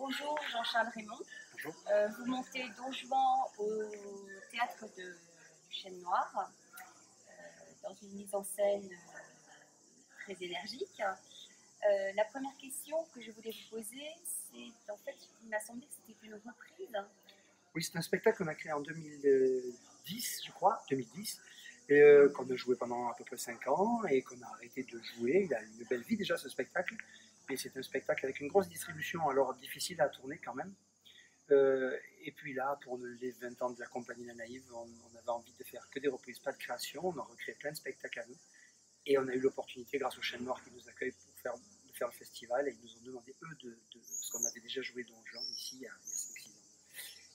bonjour Jean-Charles Raymond. Bonjour. Vous montez Don Juan au théâtre du Chêne Noir, dans une mise en scène très énergique. La première question que je voulais vous poser, c'est en fait, il m'a semblé que c'était une reprise. Oui, c'est un spectacle qu'on a créé en 2010, je crois, 2010, qu'on a joué pendant à peu près 5 ans et qu'on a arrêté de jouer. Il a une belle vie déjà ce spectacle, et c'est un spectacle avec une grosse distribution, alors difficile à tourner quand même. Et puis là, pour les 20 ans de la compagnie La Naïve, on avait envie de faire que des reprises, pas de création. On a recréé plein de spectacles à nous. Et on a eu l'opportunité, grâce au Chêne Noir qui nous accueille, de faire le festival. Et ils nous ont demandé, eux, parce qu'on avait déjà joué Don Juan ici il y a 5-6 ans.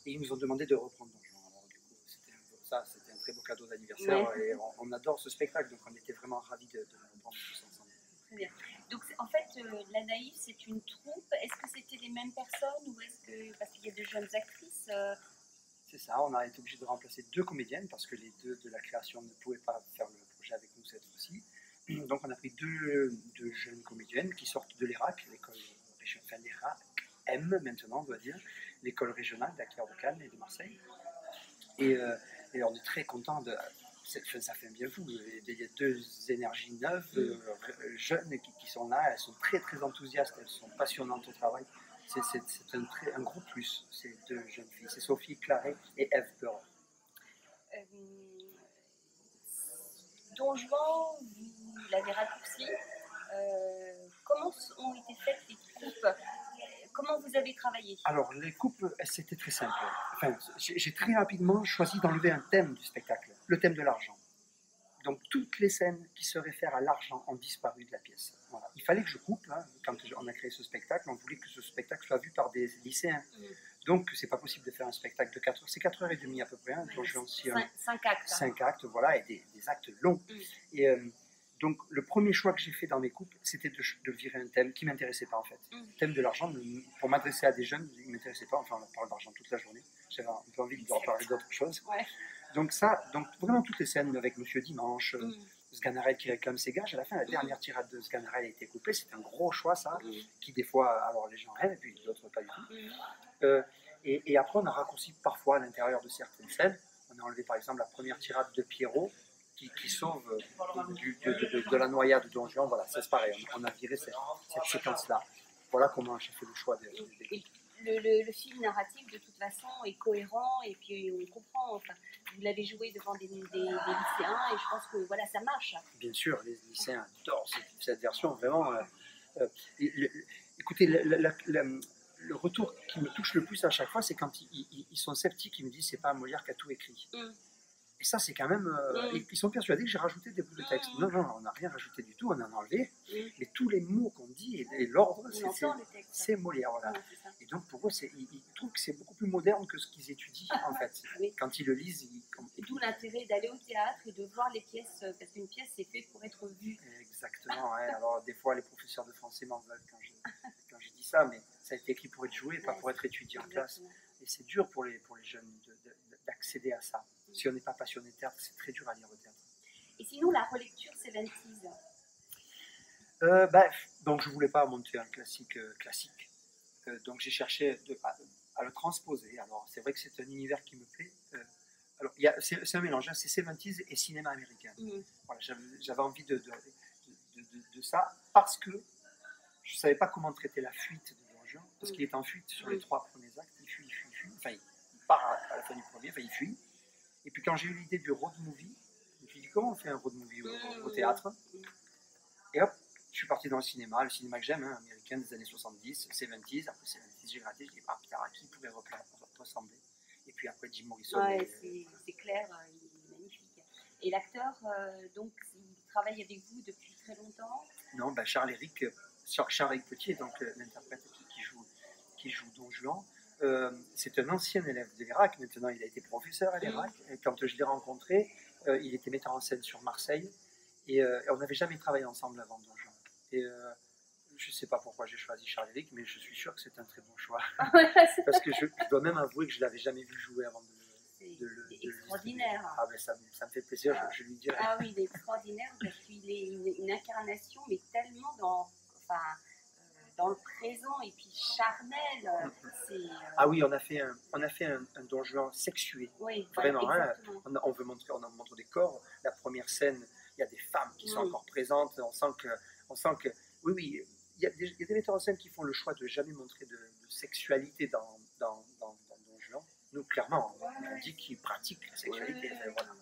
Et ils nous ont demandé de reprendre Don Juan. Alors du coup, c'était un très beau cadeau d'anniversaire. Ouais. Et on adore ce spectacle, donc on était vraiment ravis de le reprendre tous ensemble. Très bien. Donc en fait, La Naïve, c'est une troupe. Est-ce que c'était les mêmes personnes ou est-ce que, parce qu'il y a de jeunes actrices C'est ça, on a été obligé de remplacer 2 comédiennes parce que les 2 de la création ne pouvaient pas faire le projet avec nous cette fois-ci. Donc on a pris deux jeunes comédiennes qui sortent de l'ERAC, l'école régionale, enfin l'ERAC M maintenant on doit dire, l'école régionale d'acteurs de Cannes et de Marseille. Et on est très contents de... Ça fait un bien fou, il y a 2 énergies neuves, jeunes qui sont là, elles sont très très enthousiastes, elles sont passionnantes au travail. C'est un gros plus, ces 2 jeunes filles, c'est Sophie Claret et Ève Peur. Don Juan, vous l'avez raccourci. Comment ont été faites les coupes? Comment vous avez travaillé? Alors, les coupes, c'était très simple. Enfin, j'ai très rapidement choisi d'enlever un thème du spectacle, le thème de l'argent. Donc, toutes les scènes qui se réfèrent à l'argent ont disparu de la pièce. Voilà. Il fallait que je coupe, hein, quand on a créé ce spectacle, on voulait que ce spectacle soit vu par des lycéens. Donc, c'est pas possible de faire un spectacle de 4 heures, c'est 4h30 à peu près. Hein, 5 actes. 5 actes, voilà, et des actes longs. Et donc, le premier choix que j'ai fait dans mes coupes, c'était de virer un thème qui ne m'intéressait pas en fait. Le thème de l'argent, pour m'adresser à des jeunes, il ne m'intéressait pas. Enfin, on parle d'argent toute la journée. J'avais un peu envie de leur parler d'autre chose. Ouais. Donc, vraiment toutes les scènes avec Monsieur Dimanche, Sganarelle qui réclame ses gages. À la fin, la dernière tirade de Sganarelle a été coupée. C'est un gros choix, ça, qui des fois, alors les gens aiment, et puis d'autres pas du tout. Et après, on a raccourci parfois à l'intérieur de certaines scènes. On a enlevé par exemple la première tirade de Pierrot qui sauve de la noyade de Don Juan. Voilà, c'est pareil, on a viré cette séquence-là. Voilà comment j'ai fait le choix des le fil narratif, de toute façon, est cohérent et puis on comprend. Enfin, vous l'avez joué devant des lycéens et je pense que voilà, ça marche. Bien sûr, les lycéens adorent cette version, vraiment. Écoutez, le retour qui me touche le plus à chaque fois, c'est quand ils sont sceptiques, ils me disent c'est pas Molière qui a tout écrit. Et ça, c'est quand même... Ils sont persuadés que j'ai rajouté des bouts de texte. Non, on n'a rien rajouté du tout, on en a enlevé. Mais tous les mots qu'on dit et l'ordre, c'est Molière. Voilà. Et donc, pour eux, ils trouvent que c'est beaucoup plus moderne que ce qu'ils étudient, en fait. Quand ils le lisent... D'où l'intérêt d'aller au théâtre et de voir les pièces, parce qu'une pièce, c'est fait pour être vue. Exactement. Ouais. Alors, des fois, les professeurs de français m'en veulent quand je dis ça, mais ça a été écrit pour être joué, pas pour être étudié en classe. Et c'est dur pour les jeunes d'accéder à ça. Si on n'est pas passionné de théâtre, c'est très dur à lire au théâtre. Et sinon, la relecture 70s donc je ne voulais pas monter un classique. Donc j'ai cherché à le transposer. Alors c'est vrai que c'est un univers qui me plaît. Alors c'est un mélange, hein, c'est 70s et cinéma américain. Voilà, j'avais envie de ça parce que je ne savais pas comment traiter la fuite de Don Juan, parce qu'il est en fuite sur les 3 premiers actes. Il fuit. Enfin, il part à la fin du premier, enfin il fuit. Et puis quand j'ai eu l'idée du road movie, je me suis dit comment on fait un road movie au théâtre. Et hop, je suis parti dans le cinéma que j'aime, hein, américain des années 70, 70s. Après 70s, j'ai gratté, je dis ah putain, à qui pourrait ressembler. Et puis après Jim Morrison. Ouais, c'est clair, il est magnifique. Et l'acteur, donc, il travaille avec vous depuis très longtemps? Non, Charles-Éric Petit est donc l'interprète qui joue Don Juan. C'est un ancien élève de l'ERAC, maintenant il a été professeur à l'ERAC. Et quand je l'ai rencontré, il était metteur en scène sur Marseille et on n'avait jamais travaillé ensemble avant Don Juan. Et je ne sais pas pourquoi j'ai choisi Charles-Éric, mais je suis sûr que c'est un très bon choix. Parce que je dois même avouer que je ne l'avais jamais vu jouer avant de extraordinaire. Ah ben ça me fait plaisir, je lui dirai. Ah oui, il est extraordinaire parce qu'il est une incarnation, mais tellement dans dans le présent et puis charnel. Ah oui, on a fait un Don Juan sexué. Oui, Vraiment, voilà, hein, exactement. on montre des corps. La première scène, il y a des femmes qui sont encore présentes. On sent que oui, oui, il y a des metteurs en scène qui font le choix de jamais montrer de sexualité dans Don Juan. Nous, clairement, on dit qu'ils pratiquent la sexualité. Voilà.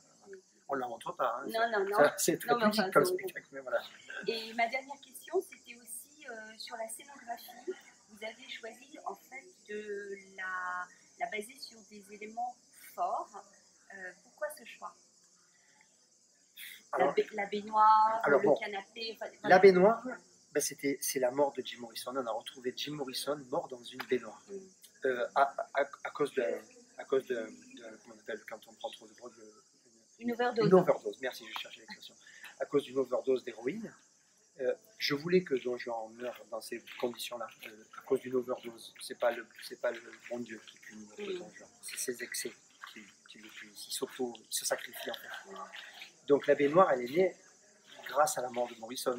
On ne la montre pas. Hein, Non. C'est très pudique comme spectacle, mais voilà. Et ma dernière question, c'était aussi sur la scénographie. Vous avez choisi en fait de la baser sur des éléments forts. Pourquoi ce choix? Alors, la baignoire, le canapé. Enfin, voilà. La baignoire, ben c'est la mort de Jim Morrison. On a retrouvé Jim Morrison mort dans une baignoire à cause de comment on appelle quand on prend trop de drogue. Une overdose. Une overdose. Merci, je cherchais l'expression. À cause d'une overdose d'héroïne. Je voulais que Don Juan meure dans ces conditions-là, à cause d'une overdose. C'est pas le bon Dieu qui punit Don Juan, c'est ses excès qui le punissent. Il se sacrifie en fait. Donc la baignoire, elle est née grâce à la mort de Morrison.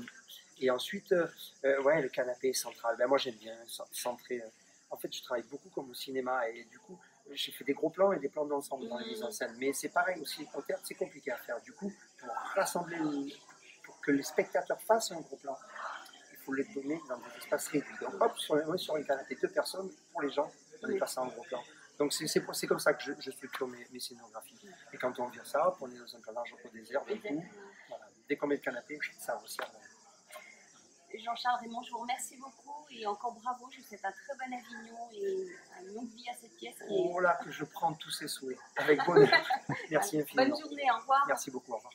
Et ensuite, le canapé central. Ben, moi j'aime bien centrer. En fait, je travaille beaucoup comme au cinéma et du coup, j'ai fait des gros plans et des plans d'ensemble dans les mises en scène. Mais c'est pareil aussi, au théâtre, c'est compliqué à faire. Du coup, pour rassembler pour que les spectateurs fassent un gros plan, il faut les donner dans des espaces réduits. Donc hop, sur une canapé, 2 personnes, pour les gens, on est passé en gros plan. Donc c'est comme ça que je structure mes scénographies. Et quand on vient ça, on est dans un plan large au désert, du coup, voilà. Dès qu'on met le canapé, ça resserre. Jean-Charles Raymond, je vous remercie beaucoup et encore bravo. Je vous souhaite un très bon Avignon et une longue vie à cette pièce. Oh là, que je prends tous ces souhaits, avec bonheur. Merci infiniment. Bonne journée, au revoir. Merci beaucoup, au revoir.